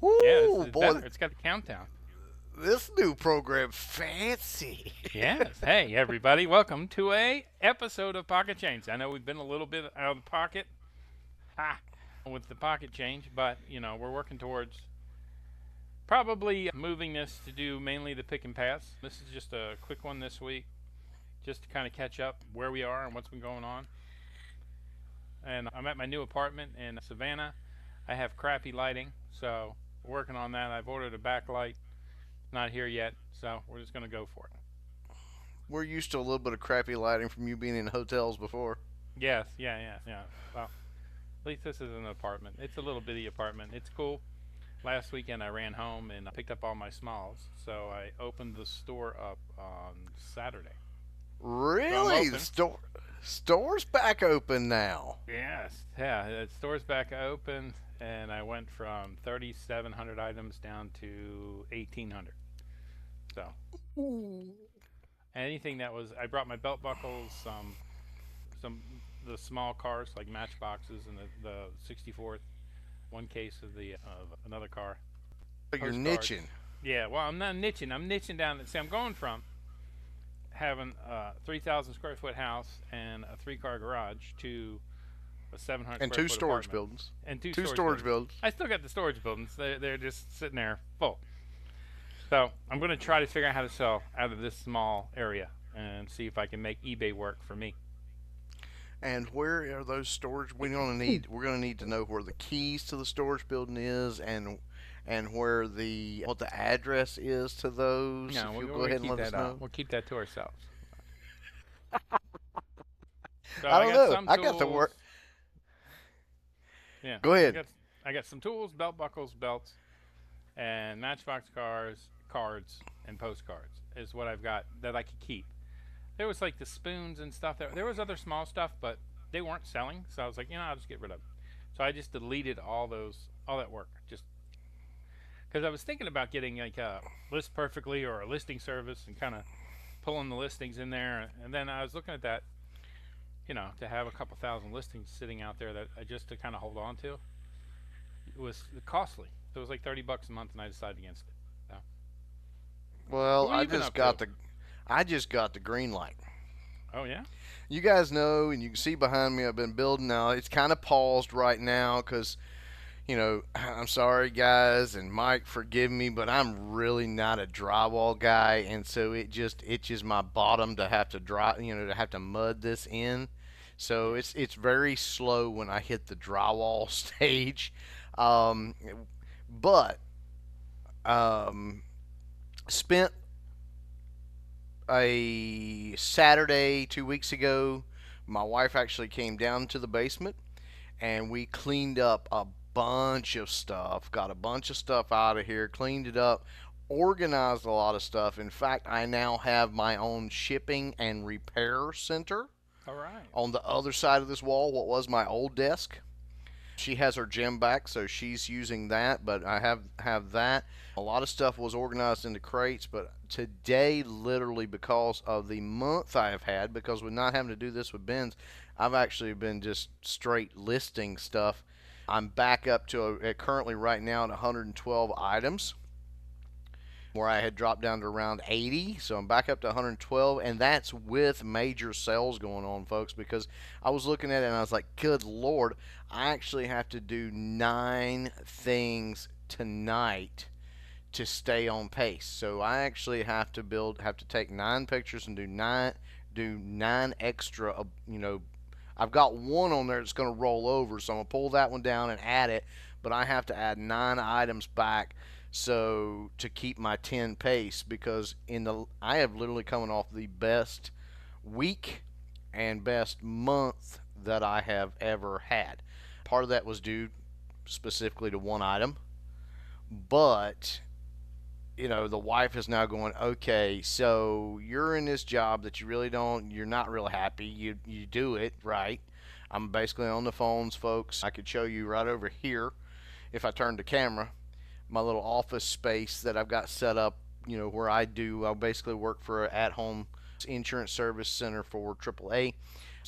Yeah, this Woo, is boy, better. It's got the countdown. this new program fancy. Yes. Hey, everybody. Welcome to a episode of Pocket Change. I know we've been a little bit out of the pocket with the pocket change, but, we're working towards probably moving this to do mainly the pick and pass. This is just a quick one this week, just to kind of catch up where we are and what's been going on. And I'm at my new apartment in Savannah. I have crappy lighting, so we're working on that. I've ordered a backlight. Not here yet, so we're just going to go for it. We're used to a little bit of crappy lighting from you being in hotels before. Yes, yeah. Well, at least this is an apartment. It's a little bitty apartment. It's cool. Last weekend I ran home and picked up all my smalls, so I opened the store up on Saturday. So I'm Really? The open. store's back open now. Yes, yeah. The store's back open, and I went from 3,700 items down to 1,800. So Ooh. anything that was, I brought my belt buckles, some the small cars like matchboxes, and the 64th, one case of the of another car, So you're postcards. niching. Yeah, well, I'm not niching. I'm niching down. See, I'm going from having a 3,000 square foot house and a three-car garage to a 700 And square two foot storage apartment buildings. and two Two storage storage buildings. buildings. I still got the storage buildings. They're just sitting there full. So I'm going to try to figure out how to sell out of this small area and see if I can make eBay work for me. And where are those storage? We're gonna need to know where the keys to the storage building is, and where the what the address is to those. No, If you'll we're go going to ahead and keep let us that know. we'll keep that to ourselves. So I I don't got know. some I got the tools. work. Yeah, Go I ahead. got I got some tools, belt buckles, belts, and Matchbox cars, cards, and postcards is what I've got that I could keep. There was like the spoons and stuff. There was other small stuff, but they weren't selling. So I was like, I'll just get rid of them. So I just deleted all that work, just because I was thinking about getting like a list perfectly or a listing service and kind of pulling the listings in there. And then I was looking at that, to have a couple thousand listings sitting out there that I just to kind of hold on to. It was costly. So it was like $30 a month, and I decided against it. So, Well, what have you been up to? I just got the green light. Oh yeah. You guys know, and you can see behind me, I've been building now. It's kind of paused right now because I'm sorry, guys, and Mike, forgive me, but I'm really not a drywall guy, and so it just itches my bottom to have to to have to mud this in. So Yeah. it's very slow when I hit the drywall stage. Um, but um, spent a Saturday 2 weeks ago. My wife actually came down to the basement and we cleaned up a bunch of stuff, got a bunch of stuff out of here, cleaned it up, organized a lot of stuff. In fact, I now have my own shipping and repair center All right. on the other side of this wall, what was my old desk. She has her gym back, so she's using that, but I have that. A lot of stuff was organized into crates, but today, literally because of the month I have had, because with not having to do this with bins, I've actually been just straight listing stuff. I'm back up to currently right now at 112 items, where I had dropped down to around 80. So I'm back up to 112, and that's with major sales going on, folks, because I was looking at it and I was like, good Lord, I actually have to do 9 things tonight to stay on pace. So I actually have to take 9 pictures and do nine extra, I've got one on there that's going to roll over, so I'm going to pull that one down and add it, but I have to add 9 items back so to keep my 10 pace because I have literally coming off the best week and best month that I have ever had. Part of that was due specifically to one item, but the wife is now going, okay, so you're in this job that you're not real happy. You do it right. I'm basically on the phones, folks. I could show you right over here if I turn the camera, my little office space that I've got set up, I basically work for an at home insurance service center for AAA.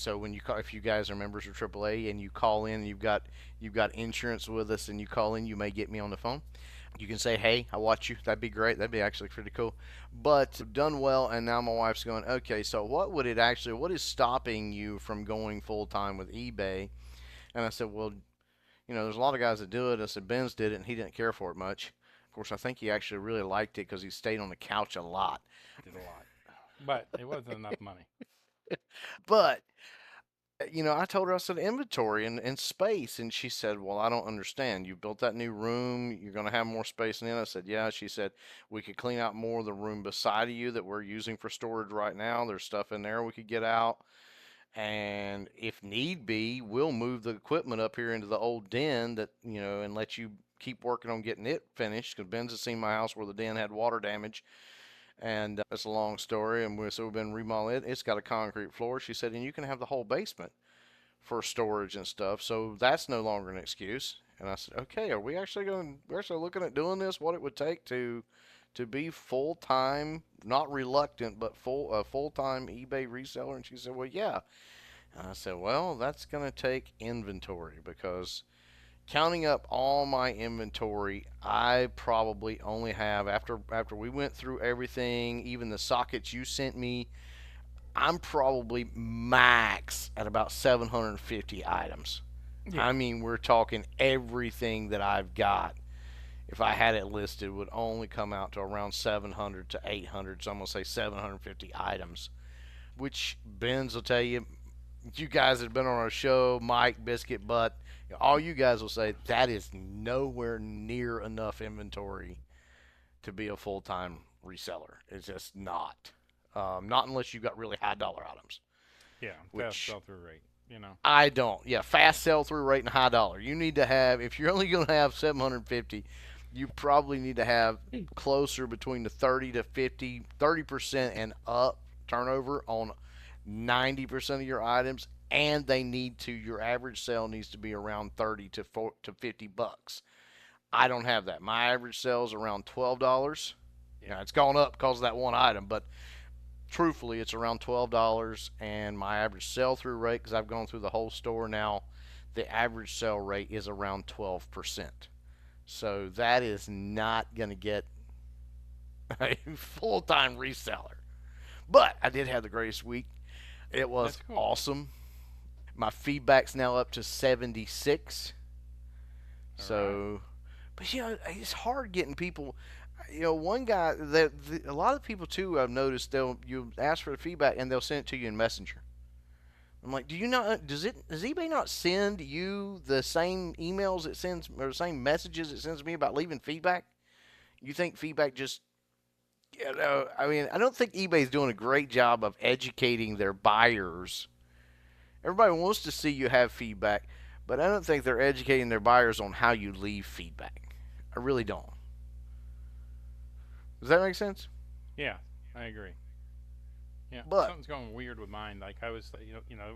So when you call, if you guys are members of AAA and you call in, and you've got insurance with us, and you call in, you may get me on the phone. You can say, "Hey, I watch you." That'd be great. That'd be actually pretty cool. But done well, and now my wife's going, "Okay, so what is stopping you from going full time with eBay?" And I said, "Well, there's a lot of guys that do it." I said, "Ben's did it, and he didn't care for it much. Of course, I think he actually really liked it because he stayed on the couch a lot. Did a lot, but it wasn't enough money. But I told her, I said, inventory and space. And she said, well, I don't understand. You built that new room. You're going to have more space in it. I said, yeah. She said, we could clean out more of the room beside of you that we're using for storage right now. There's stuff in there we could get out. And if need be, we'll move the equipment up here into the old den and let you keep working on getting it finished. Because Ben's has seen my house where the den had water damage. And it's a long story. And so we've been remodeling it. It's got a concrete floor. She said, and you can have the whole basement for storage and stuff. So that's no longer an excuse. And I said, okay, we're actually looking at doing this? What it would take to be full time, not reluctant, but full time eBay reseller? And she said, well, yeah. And I said, well, that's going to take inventory because counting up all my inventory, I probably only have after we went through everything, even the sockets you sent me, I'm probably max at about 750 items. Yeah, I mean, we're talking everything that I've got. If I had it listed, would only come out to around 700 to 800. So I'm gonna say 750 items. Which Benz will tell you, you guys that have been on our show, Mike, Biscuit, Butt, all you guys will say that is nowhere near enough inventory to be a full time reseller. It's just not. Not unless you've got really high dollar items, yeah, fast which sell through rate. I don't. Yeah, fast sell through rate and high dollar. You need to have, if you're only going to have 750, you probably need to have closer between the 30 to 50, 30% and up turnover on 90% of your items. And your average sale needs to be around 30 to 50 bucks. I don't have that. My average sale is around $12. Yeah, Now, it's gone up because of that one item, but truthfully, it's around $12, and my average sell through rate, because I've gone through the whole store now, the average sell rate is around 12%. So that is not going to get a full time reseller. But I did have the greatest week. It was that's cool. awesome. My feedback's now up to 76. All right. So, but it's hard getting people. One guy a lot of people too, I've noticed, you ask for the feedback and they'll send it to you in Messenger. I'm like, do you not? Does eBay not send you the same emails it sends or the same messages it sends me about leaving feedback? You think feedback just I mean, I don't think eBay's doing a great job of educating their buyers. Everybody wants to see you have feedback, but I don't think they're educating their buyers on how you leave feedback. I really don't. Does that make sense? Yeah, I agree. Yeah, But something's going weird with mine. Like I was,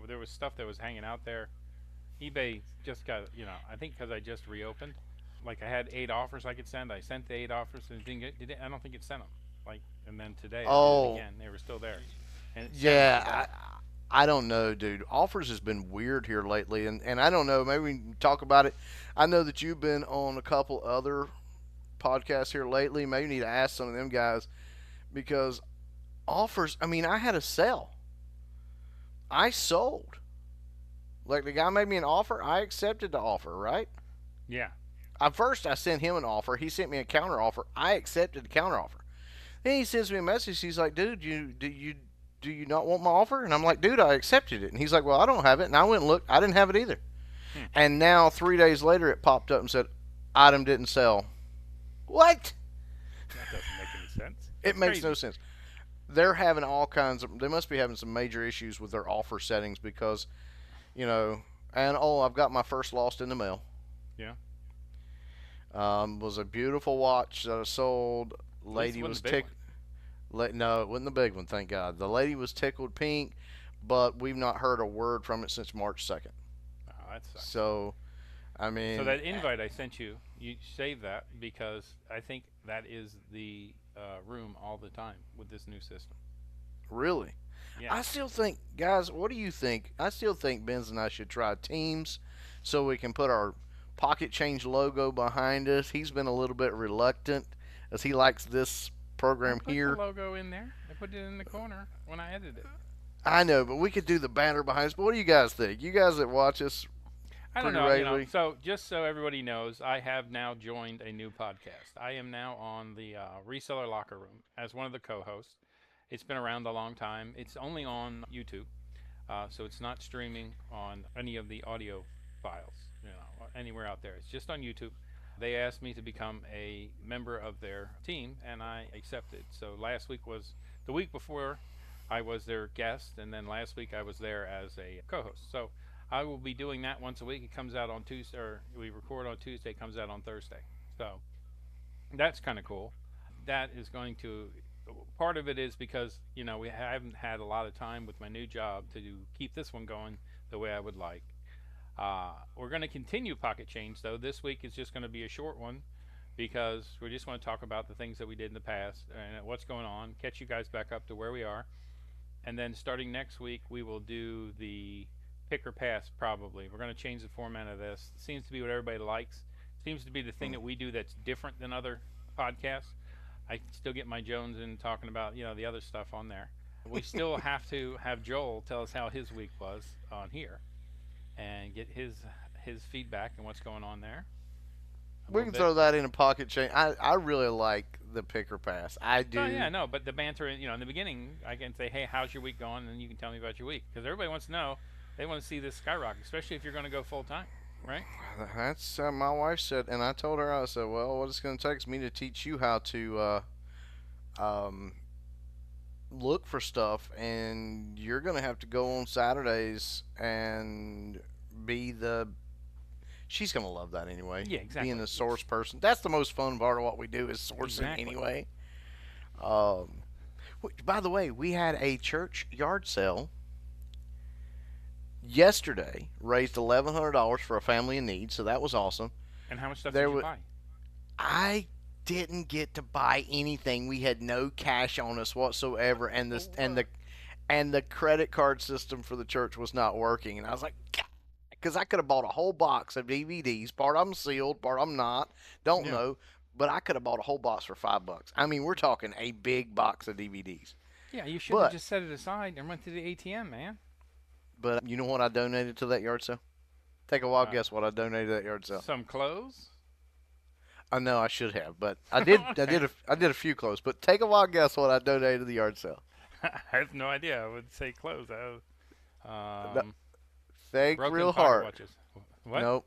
there was stuff that was hanging out there. eBay just got, I think because I just reopened. Like I had 8 offers I could send. I sent the 8 offers and it didn't get. Did it, I don't think it sent them. Like, and then today I did it oh again. They were still there, and it sent them. yeah, I don't know, dude. Offers has been weird here lately, and I don't know. Maybe we can talk about it. I know that you've been on a couple other podcasts here lately. Maybe you need to ask some of them guys because offers. I mean, I had a sell. I sold. Like the guy made me an offer. I accepted the offer. Right. Yeah, At first, I sent him an offer. He sent me a counter offer. I accepted the counter offer. Then he sends me a message. He's like, "Dude, do you not want my offer?" And I'm like, "Dude, I accepted it." And he's like, "Well, I don't have it." And I went and looked. I didn't have it either. hmm. And now 3 days later, it popped up and said, "Item didn't sell." What? That doesn't make any sense. It That's makes no crazy. sense. They're having all kinds of. They must be having some major issues with their offer settings because, you know. And I've got my first lost in the mail. Yeah, Was a beautiful watch that I sold. at least it Lady wasn't was the big one. tickled. No, it wasn't the big one, thank God. The lady was tickled pink, but we've not heard a word from it since March 2nd. Oh, that sucks. So, I So mean, that invite I sent you, you save that because I think that is the room all the time with this new system. really. Yeah. I still think, guys, what do you think? I still think Benz and I should try teams so we can put our pocket change logo behind us. He's been a little bit reluctant as he likes this I program put the here. logo in there. I put it in the corner when I edited it. I know, but we could do the banner behind us. But what do you guys think? You guys that watch us I don't pretty know, regularly? so just so everybody knows, I have now joined a new podcast. I am now on the Reseller Locker Room as one of the co hosts. It's been around a long time. It's only on YouTube, so it's not streaming on any of the audio files, anywhere out there. It's just on YouTube. They asked me to become a member of their team, and I accepted. So last week was the week before I was their guest, and then last week I was there as a co-host. So I will be doing that once a week. It comes out on Tuesday, or we record on Tuesday. It comes out on Thursday. So that's kind of cool. That is going to part of it is because we haven't had a lot of time with my new job to keep this one going the way I would like. We're going to continue Pocket Change though. This week is just going to be a short one because we just want to talk about the things that we did in the past and what's going on, catch you guys back up to where we are, and then starting next week we will do the pick or pass. Probably we're going to change the format of this. It seems to be what everybody likes. It seems to be the thing that we do that's different than other podcasts. I still get my Jones in talking about the other stuff on there. We still have to have Joel tell us how his week was on here and get his feedback and what's going on there a We little can bit. throw that in a pocket change. I really like the pick or pass. I Oh yeah, do. no, but the banter, in the beginning, I can say, "Hey, how's your week going?" and you can tell me about your week because everybody wants to know. They want to see this skyrocket, especially if you're going to go full time, right? That's my wife said, and I told her, I said, well, what it's going to take is me to teach you how to um, look for stuff, and you're going to have to go on Saturdays and be the. She's going to love that anyway. Yeah, Being exactly. the source person. That's the most fun part of what we do is sourcing Exactly. anyway. Um, by the way, we had a church yard sale yesterday. Raised $1,100 for a family in need, so that was awesome. And how much stuff did There you was buy? I didn't get to buy anything. We had no cash on us whatsoever, and this and the credit card system for the church was not working. And I was like, because I could have bought a whole box of DVDs. Part of them sealed, part of them not. Don't Yeah. know, but I could have bought a whole box for $5. I mean, we're talking a big box of DVDs. Yeah, you should have But just set it aside and went to the ATM, man. you know what I donated to that yard sale? Take a wild Uh, guess what I donated to that yard sale. some clothes. I know I should have, but I did. Okay. I did a few close. But take a wild guess what I donated to the yard sale. I have no idea. I would say clothes. No, Um, think broken real pocket hard. watches. What? Nope.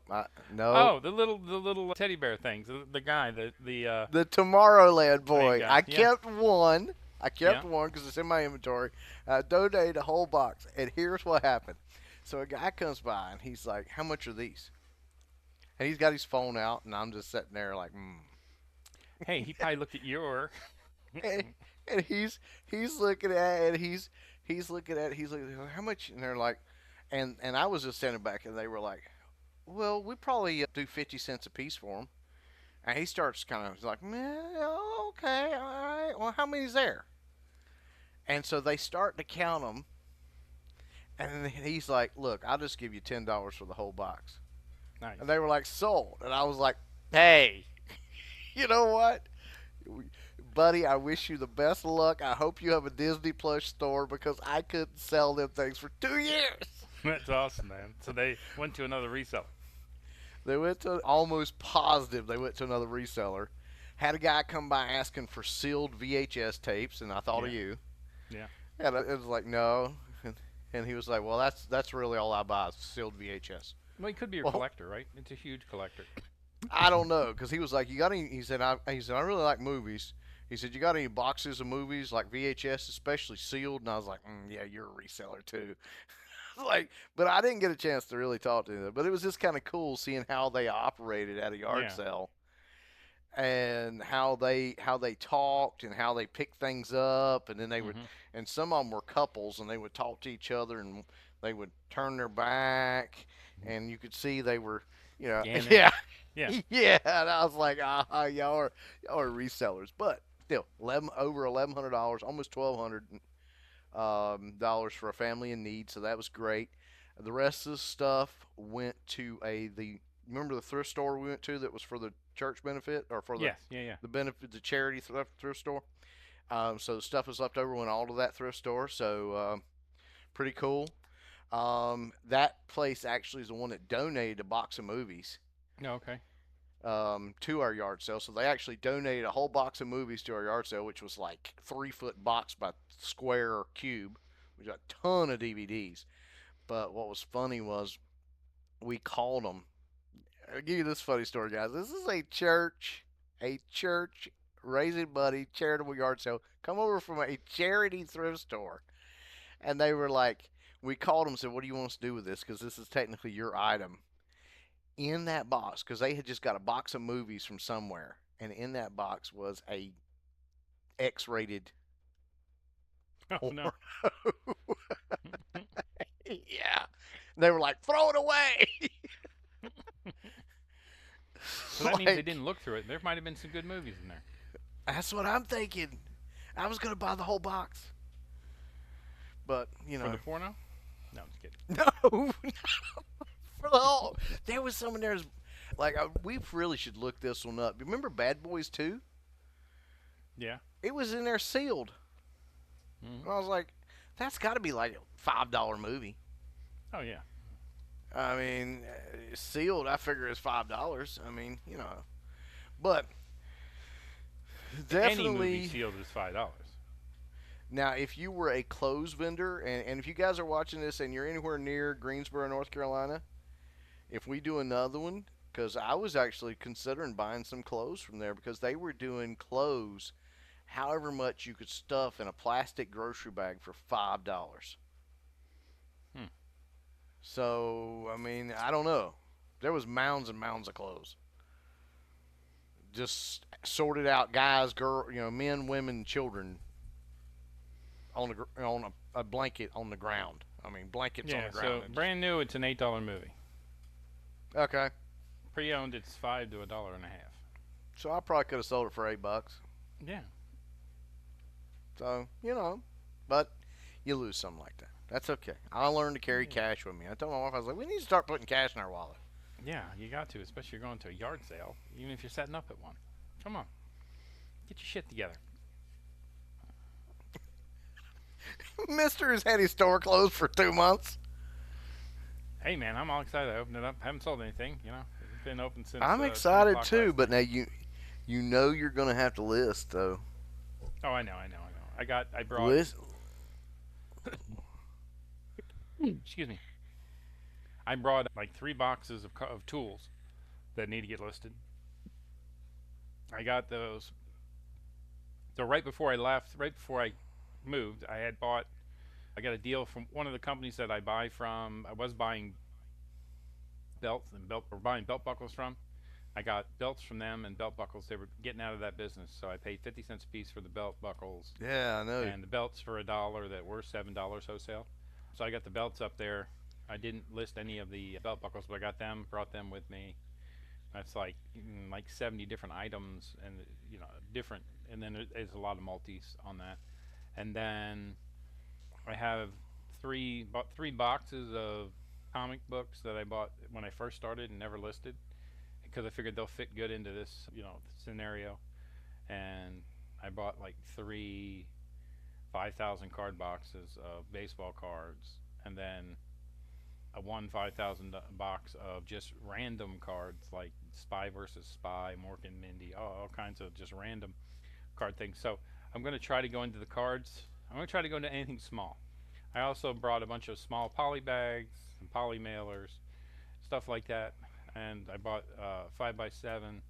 No. Oh, the little teddy bear things. The guy, the The Tomorrowland main boy. guy. I Yeah, kept one. I yeah. kept one because it's in my inventory. I donated a whole box, and here's what happened. So a guy comes by and he's like, "How much are these?" And he's got his phone out, and I'm just sitting there like, "Hmm." Hey, he probably looked at your. and, and he's looking at it, and he's looking at it, he's like, "How much?" And they're like, and I was just standing back, and they were like, "Well, we probably do 50 cents a piece for them." And he starts kind of like, "Okay, all right. Well, how many's there?" And so they start to count them, and he's like, "Look, I'll just give you $10 for the whole box." Nice. And they were like, "Sold." And I was like, "Hey, you know what? Buddy, I wish you the best of luck. I hope you have a Disney Plus store because I couldn't sell them things for 2 years." That's awesome, man. So they went to another reseller. They went to almost positive they went to another reseller. Had a guy come by asking for sealed VHS tapes, and I thought of Yeah, you. yeah. And it was like, no. And he was like, well, that's really all I buy is sealed VHS. Well, he could be a Well, collector, right? It's a huge collector. I don't know because he was like, you got any? He said I really like movies. He said you got any boxes of movies like VHS, especially sealed? And I was like, yeah, you're a reseller too. Like, but I didn't get a chance to really talk to them. But it was just kind of cool seeing how they operated at a yard Yeah. sale and how they talked and how they picked things up, and then they would, Mhm. and some of them were couples, and they would talk to each other, and they would turn their back, and you could see they were, Scanning. yeah, Yeah. yeah. And I was like, y'all are resellers, but still, 11 over $1,100, almost 1,200. dollars for a family in need, so that was great. The rest of the stuff went to the remember the thrift store we went to that was for the church benefit or for Yes, yeah, yeah. the benefit the charity thrift store. So the stuff was left over went all to that thrift store. So pretty cool. That place actually is the one that donated a box of movies No, okay. to our yard sale. So they actually donated a whole box of movies to our yard sale, which was like 3 foot box by square or cube, which got a ton of DVDs. But what was funny was we called them. I'll give you this funny story, guys. This is a church raising buddy charitable yard sale. Come over from a charity thrift store, and they were like, we called them and said, "What do you want us to do with this? Because this is technically your item." In that box, because they had just got a box of movies from somewhere, and in that box was a X-rated Oh porno. no. Yeah, they were like, "Throw it away." So that means they Like, didn't look through it. There might have been some good movies in there. that's what I'm thinking. I was gonna buy the whole box, but For the porno? No, I'm just kidding. no, for the whole. There was some in there. Like we really should look this one up. Remember Bad Boys 2? Yeah. It was in there sealed. Hmm. And I was like, that's got to be like a $5 movie. Oh yeah. I mean, sealed. I figure it's $5. I mean, but Any movie definitely. sealed is $5. Now, if you were a clothes vendor, and if you guys are watching this and you're anywhere near Greensboro, North Carolina, if we do another one, because I was actually considering buying some clothes from there because they were doing clothes however much you could stuff in a plastic grocery bag for $5. Hmm. So, I mean, I don't know. There was mounds and mounds of clothes. Just sorted out guys, girl, men, women, children on a blanket on the ground. I mean, blankets on the Yeah. So ground. And just, brand new, it's an $8 movie. okay. Pre-owned, it's $5 to $1.50. So I probably could have sold it for $8. Yeah. So, but you lose something like that. That's okay. I learned to carry Yeah. cash with me. I told my wife, I was like, we need to start putting cash in our wallet. Yeah, you got to, especially if you're going to a yard sale, even if you're setting up at one. Come on, get your shit together. Mister has had his store closed for 2 months. Hey man, I'm all excited. I opened it up. Haven't sold anything. It's been open since I'm 10 excited o'clock too, last but night. now you know you're gonna have to list though. Oh, I know, I know, I know. I brought. List. Excuse me. I brought like 3 boxes of tools that need to get listed. I got those. So right before I left, right before I moved, I had bought. I got a deal from one of the companies that I buy from. I was buying belts and belt or buying belt buckles from. I got belts from them and belt buckles. They were getting out of that business, so I paid 50 cents a piece for the belt buckles Yeah, I know. and the belts for $1 that were $7 wholesale. So I got the belts up there. I didn't list any of the belt buckles, but I got them, brought them with me. That's like 70 different items and different. And then there's a lot of multis on that. And then I have bought 3 boxes of comic books that I bought when I first started and never listed because I figured they'll fit good into this scenario. And I bought like 3 5,000 card boxes of baseball cards, and then a one 5,000 box of just random cards like Spy versus Spy, Mork and Mindy, all kinds of just random card things. So I'm going to try to go into the cards. I'm going to try to go into anything small. I also brought a bunch of small poly bags and poly mailers, stuff like that. And I bought 5x7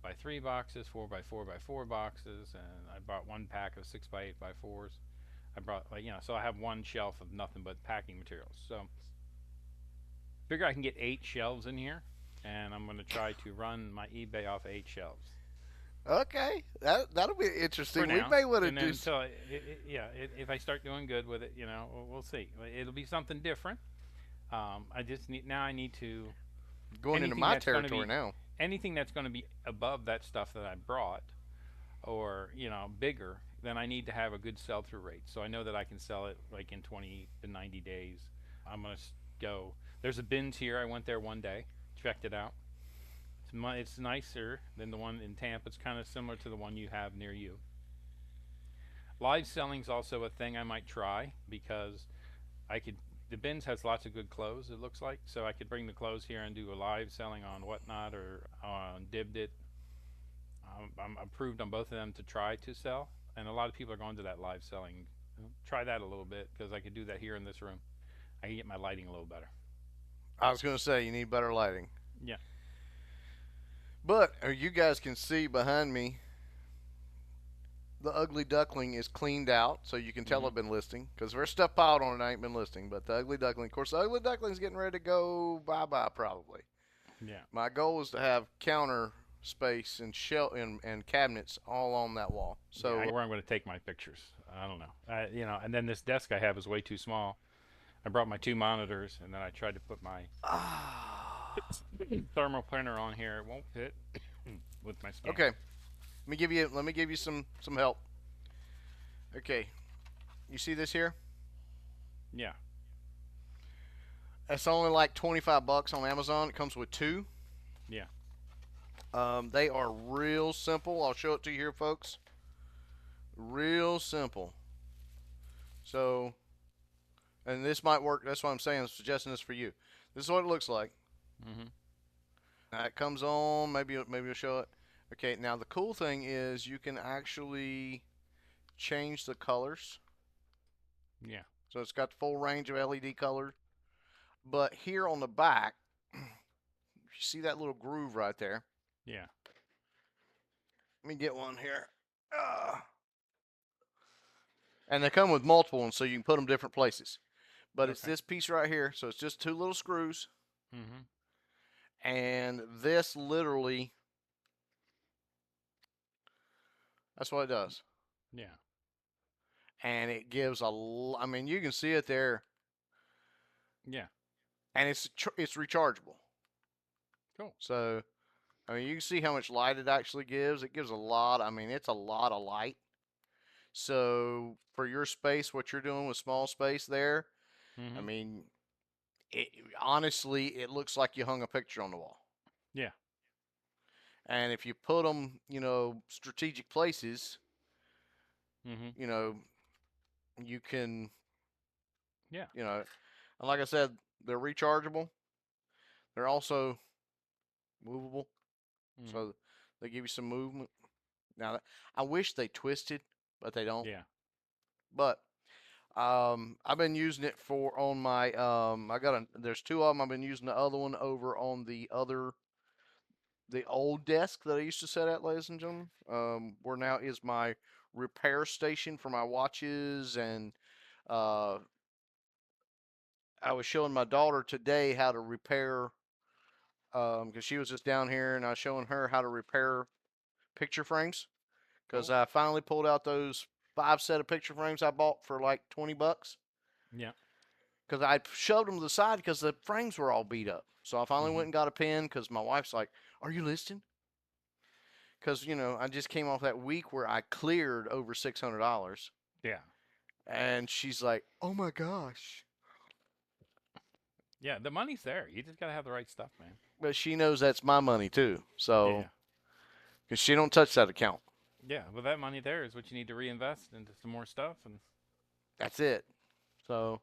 by 3 boxes, 4x4 by 4 boxes, and I bought 1 pack of 6x8 by 4s. I brought so I have one shelf of nothing but packing materials. So figure I can get 8 shelves in here, and I'm going to try to run my eBay off 8 shelves Okay, that'll be for interesting. We now. may want to And then do. until if I start doing good with it, we'll see. It'll be something different. I just need now. I need to Going into anything my that's going to territory be now. anything that's going to be above that stuff that I brought, or bigger. then I need to have a good sell through rate. So I know that I can sell it like in 20 to 90 days. I'm going to go. There's a bins here. I went there one day, checked it out. It's nicer than the one in Tampa. It's kind of similar to the one you have near you. Live selling is also a thing I might try because I could. The bins has lots of good clothes. It looks like so I could bring the clothes here and do a live selling on Whatnot or on Dibbed It. I'm approved on both of them to try to sell, and a lot of people are going to that live selling. Try that a little bit because I could do that here in this room. I can get my lighting a little better. I was going to say you need better lighting. Yeah. But you guys can see behind me, the ugly duckling is cleaned out, so you can tell Mhm. I've been listing. Because there's stuff piled on it I ain't been listing. But the ugly duckling, of course, the ugly duckling's getting ready to go bye-bye probably. Yeah. My goal is to have counter space and shelf and cabinets all on that wall. Yeah. So Where I'm going to take my pictures. I don't know. And then this desk I have is way too small. I brought my two monitors, and then I tried to put my thermal printer on here. It won't fit with my stand. okay, let me give you some help. Okay, you see this here? Yeah. It's only like 25 bucks on Amazon. It comes with two. Yeah. They are real simple. I'll show it to you here, folks. Real simple. So, and this might work. That's what I'm saying. I'm suggesting this for you. This is what it looks like. Mhm. It comes on. Maybe you'll show it. Okay. Now the cool thing is you can actually change the colors. Yeah. So it's got the full range of LED colors. But here on the back, you see that little groove right there. Yeah. Let me get one here. And they come with multiple ones, so you can put them different places. But it's Okay. this piece right here, so it's just two little screws, Mhm. and this literally, that's what it does. Yeah. And it gives I mean, you can see it there, Yeah. and it's rechargeable. Cool. So, I mean, you can see how much light it actually gives. It gives a lot. I mean, it's a lot of light. So, for your space, what you're doing with small space there, I Mhm. mean, it, honestly, it looks like you hung a picture on the wall. Yeah. And if you put them, strategic places, Mhm. you know, you can, Yeah. and like I said, they're rechargeable. They're also movable, Mhm. so they give you some movement. Now, I wish they twisted, but they don't. Yeah. But I've been using it for on my there's two of them. I've been using the other one over on the old desk that I used to sit at, ladies and gentlemen. Where now is my repair station for my watches, and uh, I was showing my daughter today how to repair because she was just down here, and I was showing her how to repair picture frames because Cool. I finally pulled out those 5 set of picture frames I bought for like 20 bucks Yeah. because I shoved them to the side because the frames were all beat up. So I finally went Mhm. and got a pen because my wife's like, "Are you listening?" Because I just came off that week where I cleared over $600, Yeah. and she's like, "Oh my gosh!" Yeah. The money's there. You just gotta have the right stuff, man. But she knows that's my money too, so Yeah. because she don't touch that account. Yeah. Well, that money there is what you need to reinvest into some more stuff. And That's it. So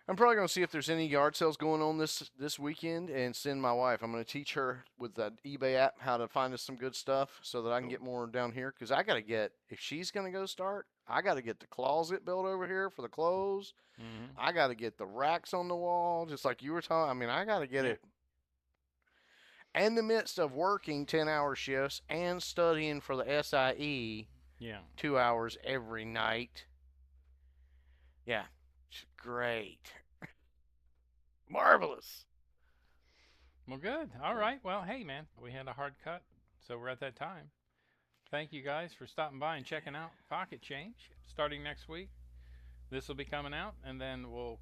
I'm probably gonna see if there's any yard sales going on this weekend and send my wife. I'm gonna teach her with that eBay app how to find us some good stuff so that I can cool. get more down here. Because I gotta get if she's gonna go start, I gotta get the closet built over here for the clothes. Mhm. I gotta get the racks on the wall, just like you were talking. I mean, I gotta get Yeah. it in the midst of working 10-hour shifts and studying for the SIE Yeah. 2 hours every night. Yeah, it's great, marvelous. Well, good. All right. Well, hey, man, we had a hard cut, so we're at that time. Thank you guys for stopping by and checking out Pocket Change. Starting next week, this will be coming out, and then we'll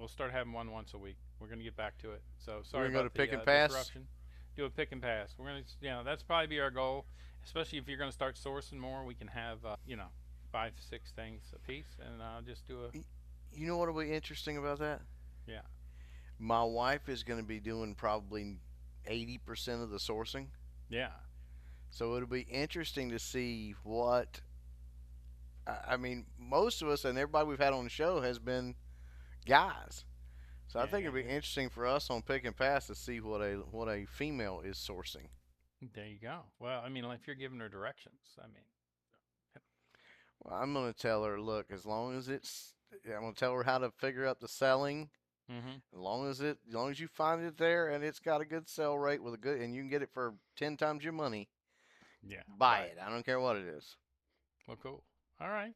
start having one once a week. We're gonna get back to it. So We're sorry gonna go to about the pick and pass. disruption. Do a pick and pass. We're gonna, that's probably be our goal, especially if you're gonna start sourcing more. We can have, 5, 6 things a piece, and I'll just do a You know what'll be interesting about that? yeah, My wife is going to be doing probably 80% of the sourcing. yeah, So it'll be interesting to see what. I mean, most of us and everybody we've had on the show has been guys. So I yeah, think yeah, it'll be yeah. interesting for us on Pick and Pass to see what a female is sourcing. There you go. Well, I mean, if you're giving her directions, I mean, Well, I'm going to tell her, look, as long as it's, I'm going to tell her how to figure out the selling. mm-hmm. As long as you find it there and it's got a good sell rate with a good, and you can get it for 10 times your money, Yeah, buy right. it. I don't care what it is. Well, cool. All right.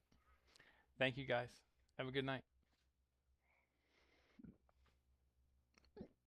Thank you guys. Have a good night.